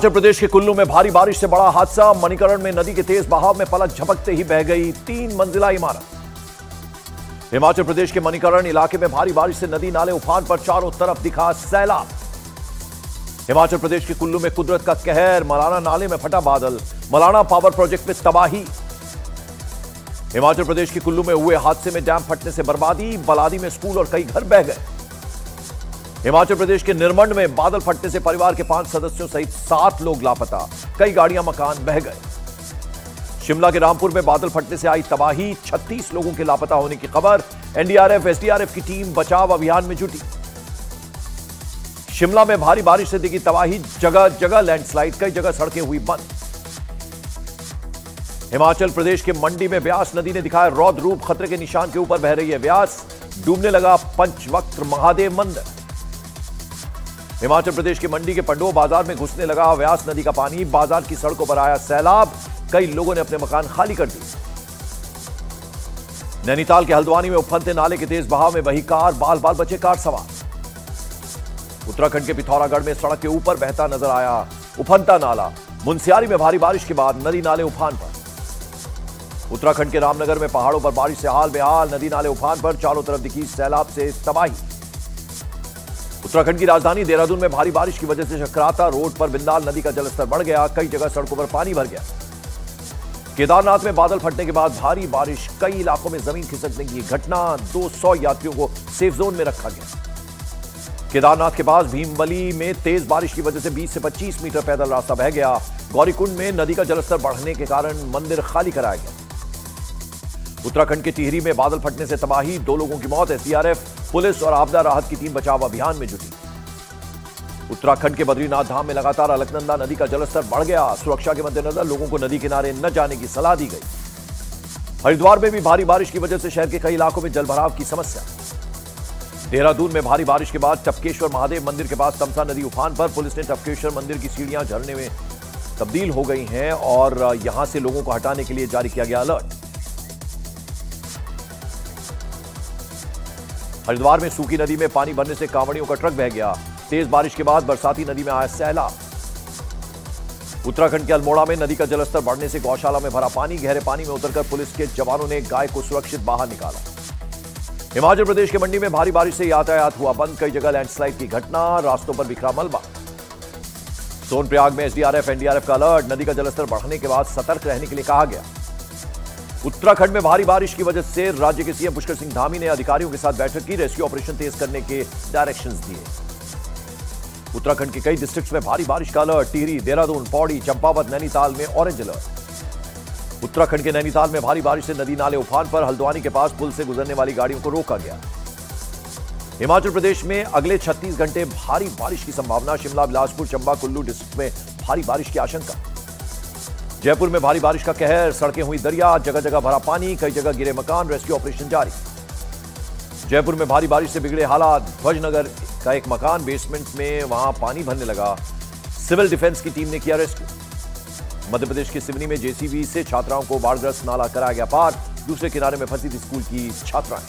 हिमाचल प्रदेश के कुल्लू में भारी बारिश से बड़ा हादसा। मणिकरण में नदी के तेज बहाव में पलक झपकते ही बह गई 3 मंजिला इमारत। हिमाचल प्रदेश के मणिकरण इलाके में भारी बारिश से नदी नाले उफान पर, चारों तरफ दिखा सैलाब। हिमाचल प्रदेश के कुल्लू में कुदरत का कहर। मलाना नाले में फटा बादल, मलाना पावर प्रोजेक्ट में तबाही। हिमाचल प्रदेश के कुल्लू में हुए हादसे में डैम फटने से बर्बादी। बलादी में स्कूल और कई घर बह गए। हिमाचल प्रदेश के निरमंड में बादल फटने से परिवार के 5 सदस्यों सहित 7 लोग लापता। कई गाड़ियां, मकान बह गए। शिमला के रामपुर में बादल फटने से आई तबाही। 36 लोगों के लापता होने की खबर। एनडीआरएफ, एसडीआरएफ की टीम बचाव अभियान में जुटी। शिमला में भारी बारिश से दिखी तबाही। जगह जगह लैंडस्लाइड, कई जगह सड़कें हुई बंद। हिमाचल प्रदेश के मंडी में ब्यास नदी ने दिखाया रौद्र रूप। खतरे के निशान के ऊपर बह रही है ब्यास। डूबने लगा पंचवक्त्र महादेव मंदिर। हिमाचल प्रदेश के मंडी के पंडो बाजार में घुसने लगा व्यास नदी का पानी। बाजार की सड़कों पर आया सैलाब। कई लोगों ने अपने मकान खाली कर दिए। नैनीताल के हल्द्वानी में उफनते नाले के तेज बहाव में बही कार। बाल बाल बचे कार सवार। उत्तराखंड के पिथौरागढ़ में सड़क के ऊपर बहता नजर आया उफनता नाला। मुनस्यारी में भारी बारिश के बाद नदी नाले उफान पर। उत्तराखंड के रामनगर में पहाड़ों पर बारिश से हाल बेहाल। नदी नाले उफान पर, चारों तरफ दिखी सैलाब से तबाही। उत्तराखंड की राजधानी देहरादून में भारी बारिश की वजह से चक्राता रोड पर बिंदाल नदी का जलस्तर बढ़ गया। कई जगह सड़कों पर पानी भर गया। केदारनाथ में बादल फटने के बाद भारी बारिश, कई इलाकों में जमीन खिसकने की घटना। 200 यात्रियों को सेफ जोन में रखा गया। केदारनाथ के पास भीमबली में तेज बारिश की वजह से 20 से 25 मीटर पैदल रास्ता बह गया। गौरीकुंड में नदी का जलस्तर बढ़ने के कारण मंदिर खाली कराया गया। उत्तराखंड के टिहरी में बादल फटने से तबाही। 2 लोगों की मौत। एसडीआरएफ, पुलिस और आपदा राहत की टीम बचाव अभियान में जुटी। उत्तराखंड के बद्रीनाथ धाम में लगातार अलकनंदा नदी का जलस्तर बढ़ गया। सुरक्षा के मद्देनजर लोगों को नदी किनारे न जाने की सलाह दी गई। हरिद्वार में भी भारी बारिश की वजह से शहर के कई इलाकों में जलभराव की समस्या। देहरादून में भारी बारिश के बाद टपकेश्वर महादेव मंदिर के पास तमसा नदी उफान पर। पुलिस ने टपकेश्वर मंदिर की सीढ़ियां झरने में तब्दील हो गई हैं और यहां से लोगों को हटाने के लिए जारी किया गया अलर्ट। हरिद्वार में सूखी नदी में पानी भरने से कांवड़ियों का ट्रक बह गया। तेज बारिश के बाद बरसाती नदी में आया सैलाब। उत्तराखंड के अल्मोड़ा में नदी का जलस्तर बढ़ने से गौशाला में भरा पानी। गहरे पानी में उतरकर पुलिस के जवानों ने गाय को सुरक्षित बाहर निकाला। हिमाचल प्रदेश के मंडी में भारी बारिश से यातायात हुआ बंद। कई जगह लैंडस्लाइड की घटना। रास्तों पर बिखरा मलबा। सोनप्रयाग में एसडीआरएफ, एनडीआरएफ का अलर्ट। नदी का जलस्तर बढ़ने के बाद सतर्क रहने के लिए कहा गया। उत्तराखंड में भारी बारिश की वजह से राज्य के सीएम पुष्कर सिंह धामी ने अधिकारियों के साथ बैठक की। रेस्क्यू ऑपरेशन तेज करने के डायरेक्शंस दिए। उत्तराखंड के कई डिस्ट्रिक्ट्स में भारी बारिश का अलर्ट। टिहरी, देहरादून, पौड़ी, चंपावत, नैनीताल में ऑरेंज अलर्ट। उत्तराखंड के नैनीताल में भारी बारिश से नदी नाले उफान पर। हल्द्वानी के पास पुल से गुजरने वाली गाड़ियों को रोका गया। हिमाचल प्रदेश में अगले 36 घंटे भारी बारिश की संभावना। शिमला, बिलासपुर, चंबा, कुल्लू डिस्ट्रिक्ट में भारी बारिश की आशंका। जयपुर में भारी बारिश का कहर। सड़कें हुई दरिया। जगह जगह भरा पानी। कई जगह गिरे मकान। रेस्क्यू ऑपरेशन जारी। जयपुर में भारी बारिश से बिगड़े हालात। ध्वजनगर का एक मकान बेसमेंट में, वहां पानी भरने लगा। सिविल डिफेंस की टीम ने किया रेस्क्यू। मध्य प्रदेश के सिवनी में जेसीबी से छात्राओं को बाढ़ग्रस्त नाला कराया गया पार। दूसरे किनारे में फंसी थी स्कूल की छात्राएं।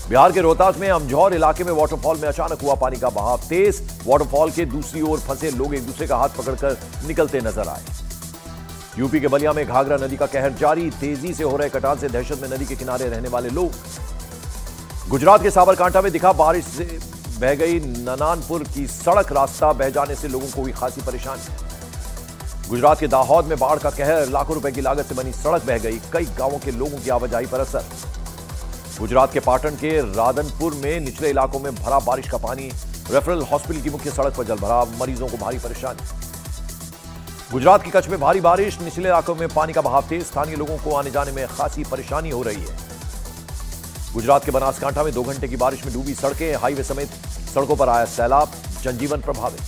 बिहार के रोहतास में अमझौर इलाके में वाटरफॉल में अचानक हुआ पानी का बहाव तेज। वाटरफॉल के दूसरी ओर फंसे लोग एक दूसरे का हाथ पकड़कर निकलते नजर आए। यूपी के बलिया में घाघरा नदी का कहर जारी। तेजी से हो रहे कटान से दहशत में नदी के किनारे रहने वाले लोग। गुजरात के साबरकांठा में दिखा बारिश से बह गई ननानपुर की सड़क। रास्ता बह जाने से लोगों को हुई खासी परेशानी। गुजरात के दाहोद में बाढ़ का कहर। लाखों रुपए की लागत से बनी सड़क बह गई। कई गांवों के लोगों की आवाजाही पर असर। गुजरात के पाटन के राधनपुर में निचले इलाकों में भरा बारिश का पानी। रेफरल हॉस्पिटल की मुख्य सड़क पर जलभराव। मरीजों को भारी परेशानी। गुजरात के कच्छ में भारी बारिश। निचले इलाकों में पानी का बहाव तेज। स्थानीय लोगों को आने जाने में खासी परेशानी हो रही है। गुजरात के बनासकांठा में 2 घंटे की बारिश में डूबी सड़कें। हाईवे समेत सड़कों पर आया सैलाब। जनजीवन प्रभावित।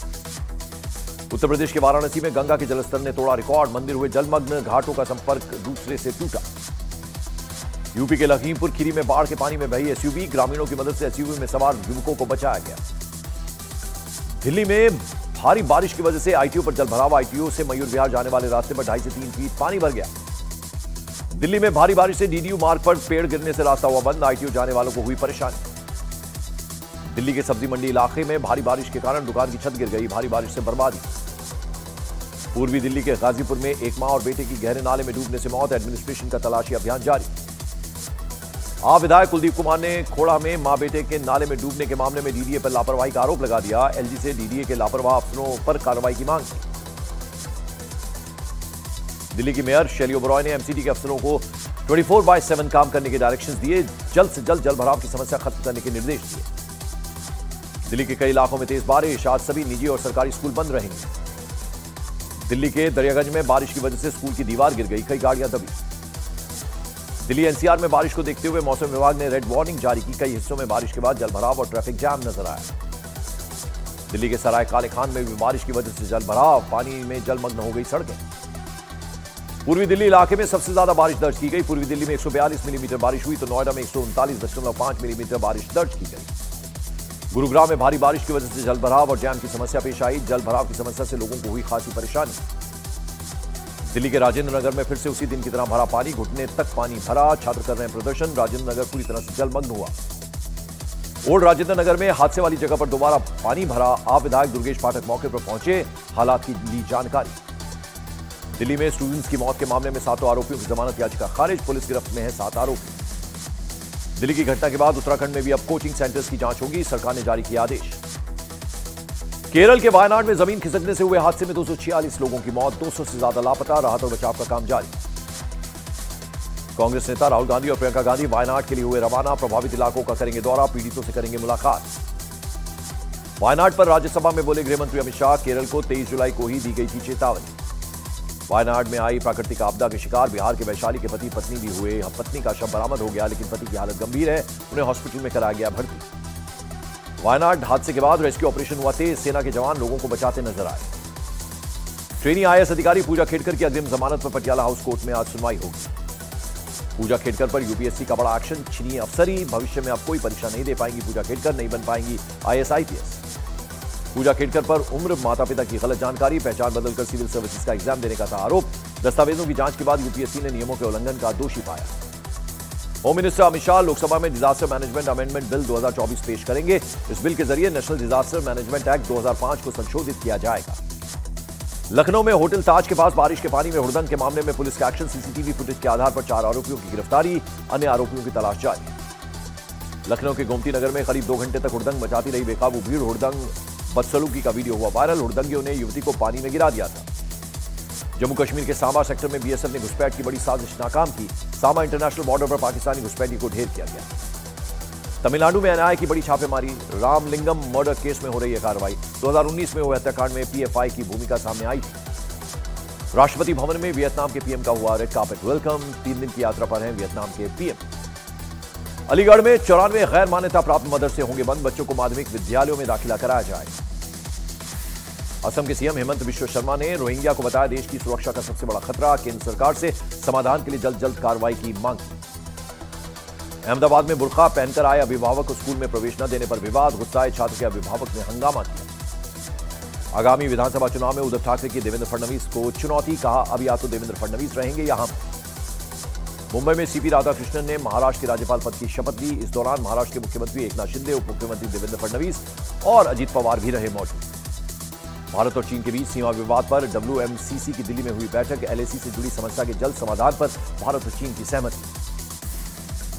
उत्तर प्रदेश के वाराणसी में गंगा के जलस्तर ने तोड़ा रिकॉर्ड। मंदिर हुए जलमग्न। घाटों का संपर्क दूसरे से टूटा। यूपी के लखीमपुर खीरी में बाढ़ के पानी में बही एसयूवी। ग्रामीणों की मदद से एसयूवी में सवार युवकों को बचाया गया। दिल्ली में भारी बारिश की वजह से आईटीओ पर जलभराव। आईटीओ से मयूर विहार जाने वाले रास्ते पर 2.5 से 3 फीट पानी भर गया। दिल्ली में भारी बारिश से डीडीयू मार्ग पर पेड़ गिरने से रास्ता हुआ बंद। आईटीओ जाने वालों को हुई परेशानी। दिल्ली के सब्जी मंडी इलाके में भारी बारिश के कारण दुकान की छत गिर गई। भारी बारिश से बर्बादी। पूर्वी दिल्ली के गाजीपुर में एक मां और बेटे की गहरे नाले में डूबने से मौत, एडमिनिस्ट्रेशन का तलाशी अभियान जारी। आप विधायक कुलदीप कुमार ने खोड़ा में मां बेटे के नाले में डूबने के मामले में डीडीए पर लापरवाही का आरोप लगा दिया। एलजी से डीडीए के लापरवाह अफसरों पर कार्रवाई की मांग की। दिल्ली की मेयर शैली ओबरॉय ने एमसीडी के अफसरों को 24/7 काम करने के डायरेक्शंस दिए। जल्द से जल्द जल भराव की समस्या खत्म करने के निर्देश दिए। दिल्ली के कई इलाकों में तेज बारिश, आज सभी निजी और सरकारी स्कूल बंद रहेंगे। दिल्ली के दरियागंज में बारिश की वजह से स्कूल की दीवार गिर गई, कई गाड़ियां दबी। दिल्ली एनसीआर में बारिश को देखते हुए मौसम विभाग ने रेड वार्निंग जारी की। कई हिस्सों में बारिश के बाद जलभराव और ट्रैफिक जाम नजर आया। दिल्ली के सराय काले खान में भी बारिश की वजह से जलभराव, पानी में जलमग्न हो गई सड़कें। पूर्वी दिल्ली इलाके में सबसे ज्यादा बारिश दर्ज की गई। पूर्वी दिल्ली में 142 मिलीमीटर बारिश हुई तो नोएडा में 139.5 मिलीमीटर बारिश दर्ज की गई। गुरुग्राम में भारी बारिश की वजह से जलभराव और जैम की समस्या पेश आई। जलभराव की समस्या से लोगों को हुई खासी परेशानी। दिल्ली के राजेंद्र नगर में फिर से उसी दिन की तरह भरा पानी, घुटने तक पानी भरा, छात्र कर रहे हैं प्रदर्शन। राजेंद्र नगर पूरी तरह से जलमग्न हुआ। ओल्ड राजेंद्र नगर में हादसे वाली जगह पर दोबारा पानी भरा। आप विधायक दुर्गेश पाठक मौके पर पहुंचे, हालात की ली जानकारी। दिल्ली में स्टूडेंट्स की मौत के मामले में 7 आरोपियों की जमानत याचिका खारिज, पुलिस गिरफ्त में है 7 आरोपी। दिल्ली की घटना के बाद उत्तराखंड में भी अब कोचिंग सेंटर्स की जांच होगी, सरकार ने जारी किया आदेश। केरल के वायनाड में जमीन खिसकने से हुए हादसे में 246 लोगों की मौत, 200 से ज्यादा लापता, राहत और बचाव का काम जारी। कांग्रेस नेता राहुल गांधी और प्रियंका गांधी वायनाड के लिए हुए रवाना, प्रभावित इलाकों का करेंगे दौरा, पीड़ितों से करेंगे मुलाकात। वायनाड पर राज्यसभा में बोले गृहमंत्री अमित शाह, केरल को 23 जुलाई को ही दी गई थी चेतावनी। वायनाड में आई प्राकृतिक आपदा के शिकार बिहार के वैशाली के पति पत्नी भी हुए। पत्नी का शव बरामद हो गया, लेकिन पति की हालत गंभीर है, उन्हें हॉस्पिटल में कराया गया भर्ती। वायनाड हादसे के बाद रेस्क्यू ऑपरेशन हुआ तेज, सेना के जवान लोगों को बचाते नजर आए। ट्रेनी आईएएस अधिकारी पूजा खेड़कर की अग्रिम जमानत पर पटियाला हाउस कोर्ट में आज सुनवाई होगी। पूजा खेड़कर पर यूपीएससी का बड़ा एक्शन, छीनिए अफसरी, भविष्य में अब कोई परीक्षा नहीं दे पाएंगी पूजा खेड़कर, नहीं बन पाएंगी आईएएस आईपीएस। पूजा खेड़कर पर उम्र, माता पिता की गलत जानकारी, पहचान बदलकर सिविल सर्विसेज का एग्जाम देने का था आरोप। दस्तावेजों की जांच के बाद यूपीएससी ने नियमों के उल्लंघन का दोषी पाया। होम मिनिस्टर अमित शाह लोकसभा में डिजास्टर मैनेजमेंट अमेंडमेंट बिल 2024 पेश करेंगे। इस बिल के जरिए नेशनल डिजास्टर मैनेजमेंट एक्ट 2005 को संशोधित किया जाएगा। लखनऊ में होटल ताज के पास बारिश के पानी में हुड़दंग के मामले में पुलिस का एक्शन, सीसीटीवी फुटेज के आधार पर 4 आरोपियों की गिरफ्तारी, अन्य आरोपियों की तलाश जारी। लखनऊ के गोमती नगर में करीब 2 घंटे तक हुड़दंग मचाती रही बेकाबू भीड़। हुड़दंग बदसलूकी का वीडियो हुआ वायरल, हुड़दंगियों ने युवती को पानी में गिरा दिया था। जम्मू कश्मीर के सांबा सेक्टर में बीएसएफ ने घुसपैठ की बड़ी साजिश नाकाम की। सांबा इंटरनेशनल बॉर्डर पर पाकिस्तानी घुसपैठी को ढेर किया गया। तमिलनाडु में एनआईए की बड़ी छापेमारी, रामलिंगम मर्डर केस में हो रही है कार्रवाई। 2019 में हुए हत्याकांड में पीएफआई की भूमिका सामने आई थी। राष्ट्रपति भवन में वियतनाम के पीएम का हुआ रेड कार्पेट वेलकम। 3 दिन की यात्रा पर हैं वियतनाम के पीएम। अलीगढ़ में 94 गैर मान्यता प्राप्त मदरसे होंगे बंद, बच्चों को माध्यमिक विद्यालयों में दाखिला कराया जाएगा। असम के सीएम हेमंत बिश्व शर्मा ने रोहिंग्या को बताया देश की सुरक्षा का सबसे बड़ा खतरा, केंद्र सरकार से समाधान के लिए जल्द जल्द कार्रवाई की मांग की। अहमदाबाद में बुर्का पहनकर आए अभिभावक को स्कूल में प्रवेश न देने पर विवाद, गुस्साए छात्र के अभिभावक ने हंगामा किया। आगामी विधानसभा चुनाव में उद्धव ठाकरे की देवेंद्र फडणवीस को चुनौती, कहा अब या तो देवेंद्र फडणवीस रहेंगे या हम। मुंबई में सीपी राधाकृष्णन ने महाराष्ट्र के राज्यपाल पद की शपथ ली। इस दौरान महाराष्ट्र के मुख्यमंत्री एकनाथ शिंदे, उप मुख्यमंत्री देवेंद्र फडणवीस और अजित पवार भी रहे मौजूद। भारत और चीन के बीच सीमा विवाद पर डब्ल्यूएमसीसी की दिल्ली में हुई बैठक, एलएसी से जुड़ी समस्या के जल्द समाधान पर भारत और चीन की सहमति।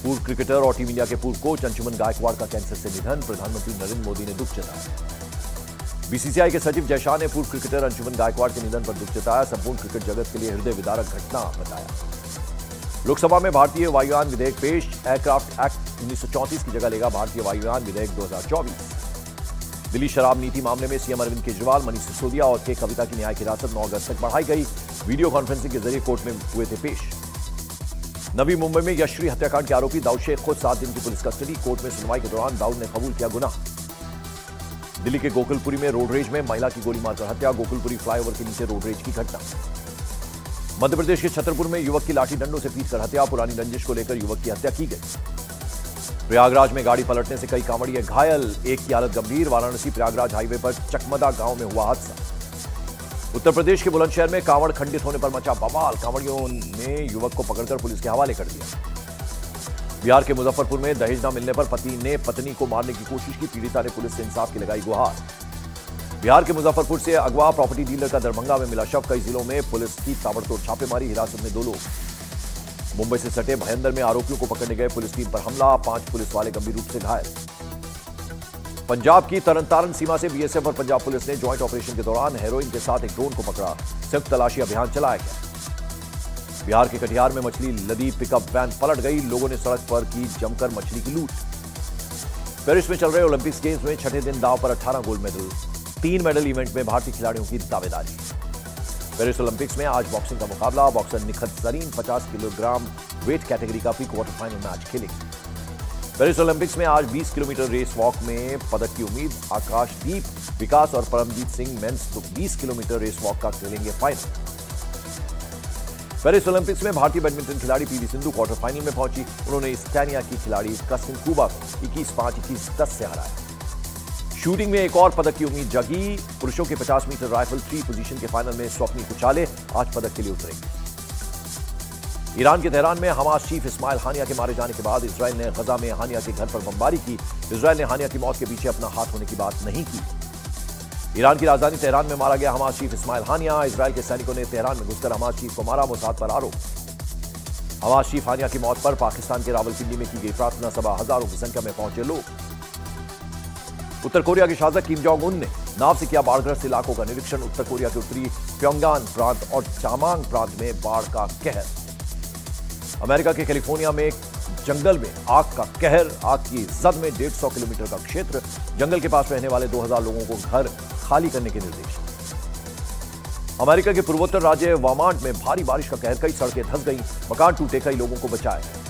पूर्व क्रिकेटर और टीम इंडिया के पूर्व कोच अंशुमन गायकवाड़ का कैंसर से निधन, प्रधानमंत्री नरेंद्र मोदी ने दुख जताया। बीसीसीआई के सचिव जय शाह ने पूर्व क्रिकेटर अंशुमन गायकवाड़ के निधन पर दुख जताया, संपूर्ण क्रिकेट जगत के लिए हृदय विदारक घटना बताया। लोकसभा में भारतीय वायुयान विधेयक पेश, एयरक्राफ्ट एक्ट 1934 की जगह लेगा भारतीय वायुयान विधेयक 2024। दिल्ली शराब नीति मामले में सीएम अरविंद केजरीवाल, मनीष सिसोदिया और के कविता की न्यायिक हिरासत 9 अगस्त तक बढ़ाई गई। वीडियो कॉन्फ्रेंसिंग के जरिए कोर्ट में हुए थे पेश। नवी मुंबई में यशश्री हत्याकांड के आरोपी दाऊद शेख खुद 7 दिन की पुलिस कस्टडी, कोर्ट में सुनवाई के दौरान दाऊद ने कबूल किया गुनाह। दिल्ली के गोकुलपुरी में रोड रेज में महिला की गोली मारकर हत्या, गोकुलपुरी फ्लाईओवर के नीचे रोड रेज की घटना। मध्य प्रदेश के छतरपुर में युवक की लाठी डंडों से पीटकर हत्या, पुरानी रंजिश को लेकर युवक की हत्या की गई। प्रयागराज में गाड़ी पलटने से कई कांवड़िए घायल, एक की हालत गंभीर। वाराणसी प्रयागराज हाईवे पर चकमदा गांव में हुआ हादसा। उत्तर प्रदेश के बुलंदशहर में कांवड़ खंडित होने पर मचा बवाल, कांवड़ियों ने युवक को पकड़कर पुलिस के हवाले कर दिया। बिहार के मुजफ्फरपुर में दहेज न मिलने पर पति ने पत्नी को मारने की कोशिश की, पीड़िता ने पुलिस से इंसाफ की लगाई गुहार। बिहार के मुजफ्फरपुर से अगवा प्रॉपर्टी डीलर का दरभंगा में मिला शव। कई जिलों में पुलिस की ताबड़तोड़ छापेमारी, हिरासत में 2 लोग। मुंबई से सटे भयंदर में आरोपियों को पकड़ने गए पुलिस टीम पर हमला, 5 पुलिस वाले गंभीर रूप से घायल। पंजाब की तरन सीमा से बीएसएफ और पंजाब पुलिस ने ज्वाइंट ऑपरेशन के दौरान हेरोइन के साथ एक ड्रोन को पकड़ा। संयुक्त तलाशी अभियान चलाया गया। बिहार के कटिहार में मछली लदी पिकअप वैन पलट गई, लोगों ने सड़क पर की जमकर मछली की लूट। पेरिस में चल रहे ओलंपिक्स गेम्स में छठे दिन दांव पर 18 गोल्ड मेडल, 3 मेडल इवेंट में भारतीय खिलाड़ियों की दावेदारी। पेरिस ओलंपिक्स में आज बॉक्सिंग का मुकाबला। Boxer Nikhat Zareen 50 kilogram weight category का प्री क्वार्टर फाइनल मैच खेलेंगे। पेरिस ओलंपिक्स में आज 20 किलोमीटर रेस वॉक में पदक की उम्मीद। आकाशदीप, विकास और Paramjeet Singh mens 20 kilometre race walk का खेलेंगे फाइनल। पेरिस ओलंपिक्स में भारतीय बैडमिंटन खिलाड़ी पीवी सिंधु क्वार्टर फाइनल में पहुंची। उन्होंने इस्टोनिया की खिलाड़ी कास्तिनकोवा को 21-5, 21-10 से हराया। शूटिंग में एक और पदक की उम्मीद जगी। पुरुषों के 50 मीटर राइफल 3 पोजीशन के फाइनल में स्वप्नी कुचाले आज पदक के लिए उतरेंगे। ईरान के तेहरान में हमास चीफ इस्माइल हानिया के मारे जाने के बाद इजरायल ने गजा में हानिया के घर पर बमबारी की। इजरायल ने हानिया की मौत के पीछे अपना हाथ होने की बात नहीं की। ईरान की राजधानी तेहरान में मारा गया हमास चीफ इस्माइल हानिया। इजरायल के सैनिकों ने तेहरान में घुसकर हमास चीफ को मारा, मोसाद पर आरोप। हमास चीफ हानिया की मौत पर पाकिस्तान के रावलपिंडी में की गई प्रार्थना सभा, हजारों की संख्या में पहुंचे लोग। उत्तर कोरिया के शासक किम जोंग उन ने नाव से किया बाढ़ग्रस्त इलाकों का निरीक्षण। उत्तर कोरिया के उत्तरी प्योंगयान प्रांत और चामांग प्रांत में बाढ़ का कहर। अमेरिका के कैलिफोर्निया में जंगल में आग का कहर। आग की जद में 150 किलोमीटर का क्षेत्र। जंगल के पास रहने वाले 2000 लोगों को घर खाली करने के निर्देश। अमेरिका के पूर्वोत्तर राज्य वर्मांट में भारी बारिश का कहर। कई सड़कें धंस गईं, मकान टूटे, कई लोगों को बचाया गया।